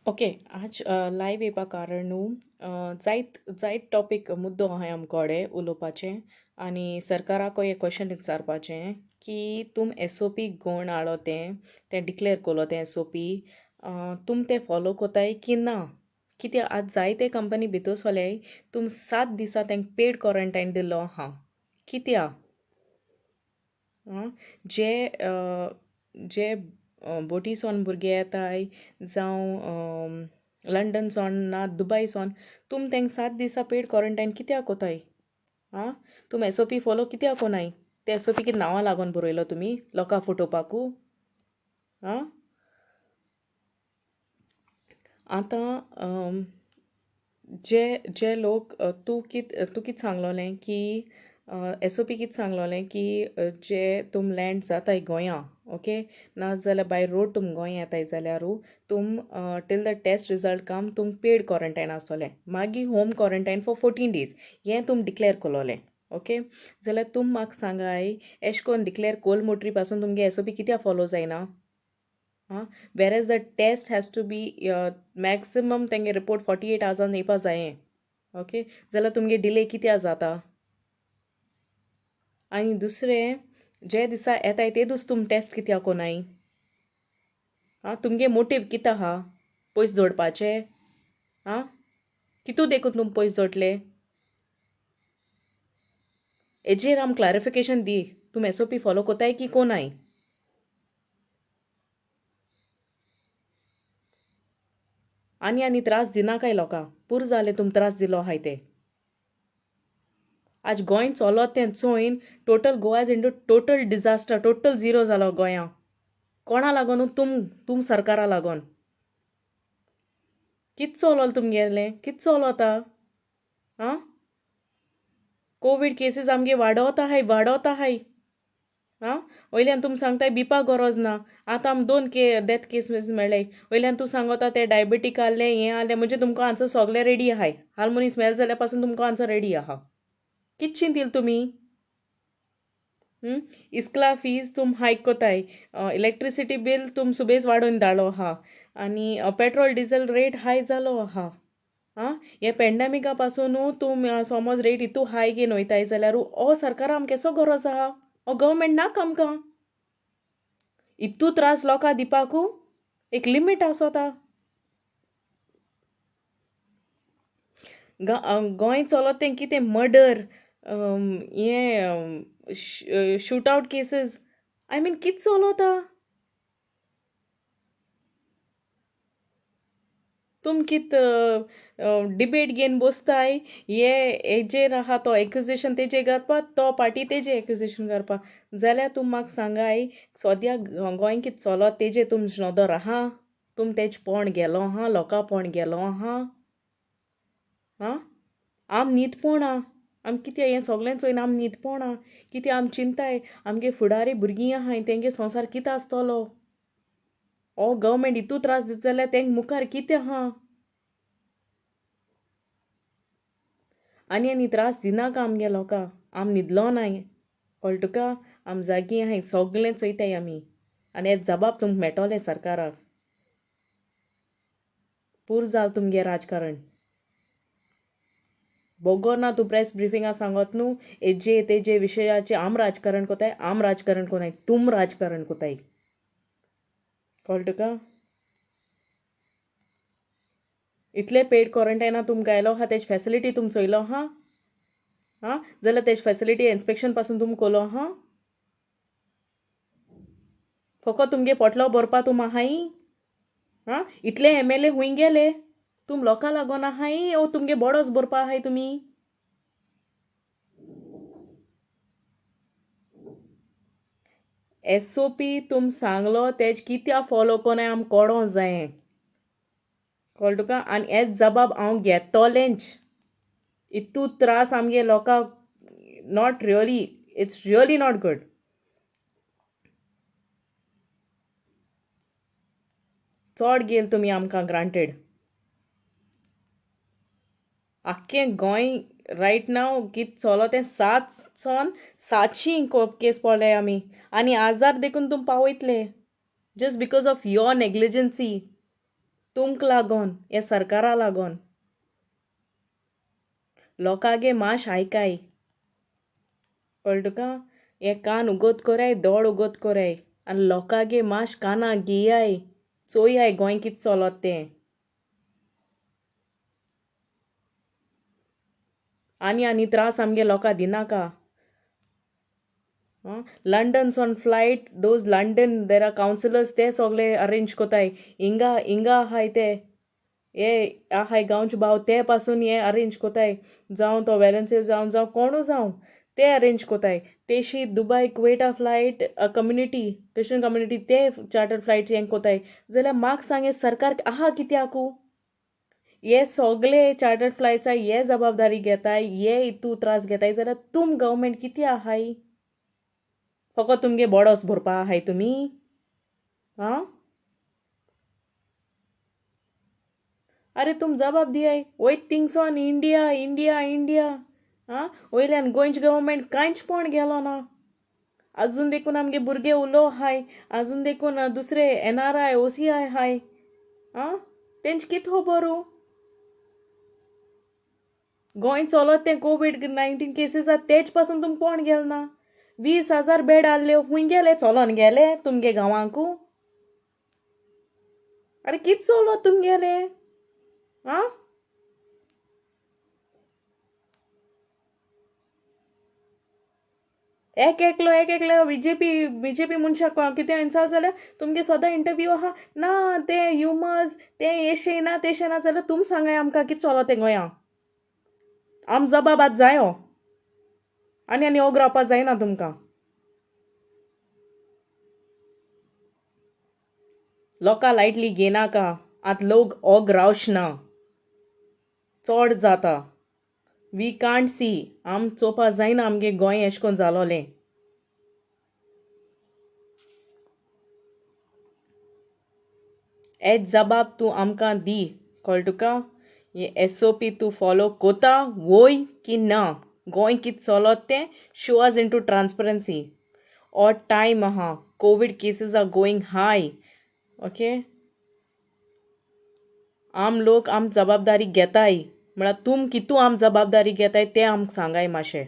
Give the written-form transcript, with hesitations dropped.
okay आज live येवपा कारण न्हू जायत टॉपीक मुद्दो आहाय आमकोडे उलोवपाचें आनी सरकाराकूय एक क्वेश्चन विचारपाचें की तुम एस ओ पी कोण हाडलो तें डिक्लेअर कोलो तें एस ओ पी तुम तें फॉलो कोताय की ना कित्या आज जायते कंपनी भितर सोल्याय तुम 7 दिसा तेंक पेड क्वॉरंटायन दिल्लो आहा कित्या जे जे बोटीसोन भुरगे येताय जावं लंडन सोन ना दुबय सोन तुम तेंक 7 दिसा पेड क्वॉरंटायन कित्याक कोताय तुम एस ओ पी फॉलो कित्याक कोनाय ते एस ओ पी कितें नांवां लागोन बरयलो तुमी लोकां फटोवपाकू आं आतां जे लोक तूं कित सांगलोलें की एस ओ पी कित सांगलोलें की जे तुम लँड जाताय गोंयां ओके नाजाल्यार बाय रोड तुम गोंय येताय जाल्यारू तुम टील द टेस्ट रिजल्ट काम तुम पेड क्वॉरंटायन आसतोलें मागीर होम क्वॉरंटायन फॉर 14 days हें तुम डिक्लेअर कोलोलें ओके जाल्यार तुम म्हाका सांगाय एशें कोन्न डिक्लेअर कोल मुटरी पासून तुमगे एस ओ पी कित्याक फॉलो जायना whereas the test has to be maximum तेंगे रिपोर्ट 48 hours येवपा जायें ओके जाल्यार तुमगे डिले कित्या जाता आनी दुसरें जे दिसा येताय ते दीस तुम टेस्ट कित्याक कोनाय तुमगे मोटीव कितें आहा पयस जोडपाचे कितू देखून तुम पयस जोडले हेजेर आम क्लॅरिफिकेशन दी तुम एस ओ पी फॉलो कोताय की कोनाय आनी त्रास दिना काय लोकां पूर जाले तुम त्रास दिलो आहाय ते आज गोंय चलोत तें चोयन total Goa is into total disaster total zero जालो गोंयां कोणा लागोन तुम सरकारा लागोन कित चलोल तुमगेलें कित चलोता कोवीड केसीस आमगे वाडोत आहाय वयल्यान तुम सांगताय बिपा गरज ना आतां आम 2 डेथ केसीस मेळ्ळे वयल्यान तूं सांगोता ते डायबेटीक आहलें हें आहलें म्हणजे तुमकां आन्सर सोगलें रेडी आहाय हार्मोनी स्मेल जाल्या पासून तुमकां आन्सर रेडी आहा कितशीं दिल तुमी इस्कला फीज तुम हायक कोताय इलेक्ट्रिसिटी बील तुम सुबेज वाडोवन धाडलो आहा आनी पेट्रोल डिझल रेट हाय जालो आहा हे पेंडेमिका पासून तुम समज रेट इतू हाय घेवन वयताय जाल्यार हो सरकारा आमकां केसो गरज आहा हो गव्हर्मेंट नाका आमकां इतू त्रास लोकां दिवपाकू एक लिमीट आसोता गोंय चलोत तें कितें मर्डर हें shoot out cases I mean कित चलोता तुम कित डिबेट घेवन बसताय हेजेर आहा तो एक्युजेशन तेजेर घालपा तो पार्टी तेजेर एक्युजेशन घालपा जाल्यार तुम म्हाका सांगाय सोद्या गोंय कित चलोत तेजेर तुम नदर आहा तुम तेज पोण गेलो आहा लोकां पोण गेलो आहा आम न्हीदपणा आम कितें हें सोगलें चोयन आम न्हीदपणा कितें आम चिंताय आमगे फुडारी भुरगीं आहाय तेंगे संवसार कितें आसतलो हो गव्हर्मेंट इतू त्रास दिता जाल्यार तेंक मुखार कितें आहा आनी त्रास दिनाका आमगे लोकां आम न्हिदलो नाय कळ्ळें तुका आम जागी आहाय सोगलें चोयताय आमी आनी हें जबाब तुमकां मेळटोलें सरकाराक पूर जाल तुमगे राजकारण बोगोर ना तूं प्रेस ब्रिफिंगा सांगोत न्हू हेजे तेजे विशयाचेर आम राजकारण कोताय आम राजकारण कोनाय तुम राजकारण कोताय कळ्ळें तुका इतले पेड क्वॉरंटायना तुम गायलो आहा तेज फॅसिलिटी तुम चोयलो आहा जाल्यार तेज फॅसिलिटी इन्स्पेक्शन पासून तुम कोलो आहा फकत तुमगे पोटलो भरपा तुम आहाय इतले MLA हूंय गेले तुम लोकां लागोन आहाय ओ तुमगे बोडोस भरपा आहाय तुमी SOP तुम सांगलो तेज कित्या फॉलो कोनाय आम कोडो जायें कळ्ळें तुका आनी हेच जबाब हांव घेतोलेंच इतू त्रास आमगे लोकांक not really it's really not good चोड गेल तुमी आमकां ग्रांटेड आख्खें गोंय रायट नाव कित चलो तें 700 केस पडले आमी आनी आजार देखून तुम पावयतले जस्ट बिकॉज ऑफ युअर नेग्लिजन्सी तुमक लागोन हे सरकारा लागोन लोकांगे माश आयकाय कळ्ळ तुका हे कान उगोत कोराय दोळ उगोत कोराय आनी लोकांगे माश काना घेयाय चोयाय गोंय कित चोलोत तें आनी त्रास आमगे लोकां दिनाका लंडन सोन flight those London there are councillors ते सोगले अरेंज कोताय हिंगा आहाय ते हे आहाय गांवचे भाव ते पासून हे अरेंज कोताय जावं तो वेलंसी जावं कोणू जावं ते अरेंज कोताय तेशी दुबय कुवेटा फ्लायट कम्युनिटी क्रिश्चन कम्युनिटी ते चार्टर फ्लायट हें कोताय जाल्यार म्हाका सांगे सरकार आहा कित्याकू हे सोगले चार्टर्ड फ्लायट्सा हे जबाबदारी घेताय हे इतू त्रास घेताय जाल्यार तुम गव्हर्मेंट कितें आहाय फकत तुमगे बोडोस भरपा आहाय तुमी आं अरे तुम जबाब दियाय वयत थिंगसोन इंडिया इंडिया इंडिया आं वयल्यान गोंयचे गव्हर्मेंट कांयच पण गेलो ना अजून देखून आमगे भुरगे उलो हाय अजून देखून दुसरे NRI OCI हाय आं तेंच कित खबरू गोंय चलोत तें COVID-19 केसीस तेच पासून तुम कोण गेल ना 20,000 बेड आहले खूंय गेले चलोन गेले तुमगे गांवांकू अरे कित चलो तुमगेले आं एक एकलो बीजेपी मनशाक कितें इन्सल्ट जाल्यार तुमगे सोदां इंटरव्यू आहा ना ते ह्युमर्स ते येशे ना तेशे ना जाल्यार तुम सांगाय आमकां कित चलो तें गोंयां आम जबाब आत जायो आनी ओग रावपा जायना तुमकां लोकां लायटली घेनाका आत लोक ओग रावश ना चोड जाता वी कांट सी आम चोवपा जायना आमगे गोंय एशें कोन्न जालोलें हेच जबाब तूं आमकां दी कळ्ळ तुका हे SOP तूं फॉलो कोता वोय की ना गोंय कित चलोत तें show us into transparency or time आहा Covid cases are going high okay आम लोक आम जबाबदारी घेताय म्हळ्यार तुम कितू आम जबाबदारी घेताय तें आमकां सांगाय मातशें